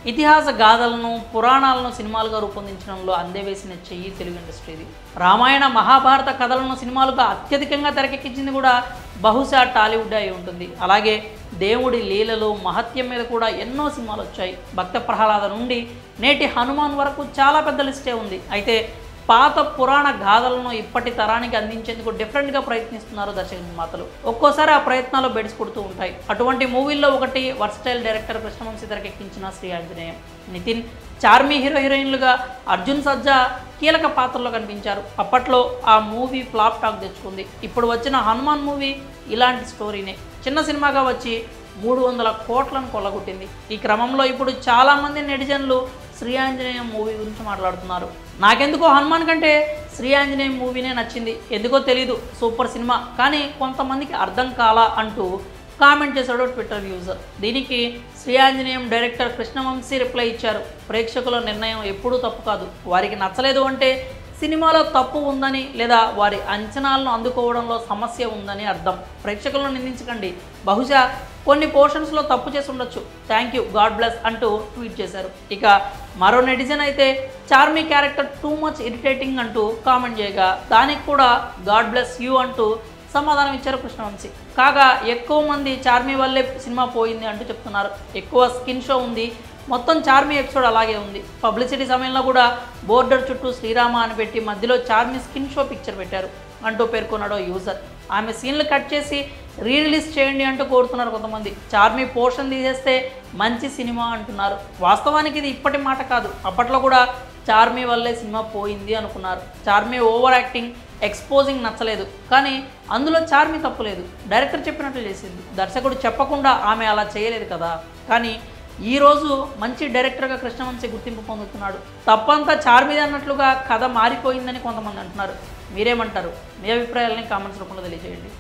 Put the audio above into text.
ఇతిహాస గాథలను పురాణాలను సినిమాలుగా రూపొందించడంలో అందవేసిన చెయ్యి తెలుగు ఇండస్ట్రీది. రామాయణ మహాభారత కథలను సినిమాలుగా అత్యధికంగా తెరకెక్కించింది కూడా బహుశా టాలీవుడ్ అయి ఉంటుంది. అలాగే దేవుడి లీలలు మహత్యం మీద కూడా ఎన్నో సినిమాలు వచ్చాయి. భక్త ప్రహ్లాద నుండి నేటి హనుమాన్ వరకు చాలా పెద్ద లిస్టే ఉంది. అయితే పాత పురాణ గాథలను ఇప్పటి తరానికి అందించేందుకు డిఫరెంట్గా ప్రయత్నిస్తున్నారు దర్శక నిర్మాతలు. ఒక్కోసారి ఆ ప్రయత్నాలు బెడిసి కొడుతూ ఉంటాయి. అటువంటి మూవీల్లో ఒకటి వర్స్టైల్ డైరెక్టర్ కృష్ణవంశీ తెరకెక్కించిన శ్రీ ఆంజనేయం. నితిన్, చార్మి హీరోయిన్లుగా అర్జున్ సజ్జా కీలక పాత్రలో కనిపించారు. అప్పట్లో ఆ మూవీ ఫ్లాప్ టాక్ తెచ్చుకుంది. ఇప్పుడు వచ్చిన హనుమాన్ మూవీ ఇలాంటి స్టోరీనే. చిన్న సినిమాగా వచ్చి 300 కోట్లను కొల్లగొట్టింది. ఈ క్రమంలో ఇప్పుడు చాలామంది నెటిజన్లు శ్రీ ఆంజనేయం మూవీ గురించి మాట్లాడుతున్నారు. నాకెందుకో హనుమాన్ కంటే శ్రీ ఆంజనేయం మూవీనే నచ్చింది. ఎందుకో తెలీదు, సూపర్ సినిమా, కానీ కొంతమందికి అర్థం కాలా అంటూ కామెంట్ చేశాడు ట్విట్టర్ యూజర్. దీనికి శ్రీ ఆంజనేయం డైరెక్టర్ కృష్ణవంశీ రిప్లై ఇచ్చారు. ప్రేక్షకుల నిర్ణయం ఎప్పుడూ తప్పు కాదు. వారికి నచ్చలేదు అంటే సినిమాలో తప్పు ఉందని లేదా వారి అంచనాలను అందుకోవడంలో సమస్య ఉందని అర్థం. ప్రేక్షకులను నిందించకండి. బహుశా కొన్ని పోర్షన్స్లో తప్పు చేసి ఉండొచ్చు. థ్యాంక్ యూ, గాడ్ బ్లెస్ అంటూ ట్వీట్ చేశారు. ఇక మరో నెటిజన్ అయితే Charmme character too much irritating అంటూ కామెంట్ చేయగా దానికి కూడా గాడ్ బ్లెస్ యూ అంటూ సమాధానం ఇచ్చారు కృష్ణవంశీ. కాగా ఎక్కువ మంది చార్మీ వల్లే సినిమా పోయింది అంటూ చెప్తున్నారు. ఎక్కువ స్కిన్ షో ఉంది, మొత్తం చార్మీ ఎపిసోడ్ అలాగే ఉంది. పబ్లిసిటీ సమయంలో కూడా బోర్డర్ చుట్టూ శ్రీరామ అని పెట్టి మధ్యలో చార్మీ స్కిన్ షో పిక్చర్ పెట్టారు అంటూ పేర్కొన్నాడు యూజర్. ఆమె సీన్లు కట్ చేసి రిలీజ్ చేయండి అంటూ కోరుతున్నారు కొంతమంది. చార్మీ పోర్షన్ తీసేస్తే మంచి సినిమా అంటున్నారు. వాస్తవానికి ఇది ఇప్పటి మాట కాదు. అప్పట్లో కూడా చార్మీ వల్లే సినిమా పోయింది అనుకున్నారు. చార్మీ ఓవర్ యాక్టింగ్, ఎక్స్పోజింగ్ నచ్చలేదు, కానీ అందులో చార్మీ తప్పులేదు. డైరెక్టర్ చెప్పినట్లు చేసింది. దర్శకుడు చెప్పకుండా ఆమె అలా చేయలేదు కదా. కానీ ఈరోజు మంచి డైరెక్టర్గా కృష్ణవంశీ గుర్తింపు పొందుతున్నాడు. తప్పంతా చార్మీది అన్నట్లుగా కథ మారిపోయిందని కొంతమంది అంటున్నారు. మీరేమంటారు? మీ అభిప్రాయాలని కామెంట్స్ రూపంలో తెలియజేయండి.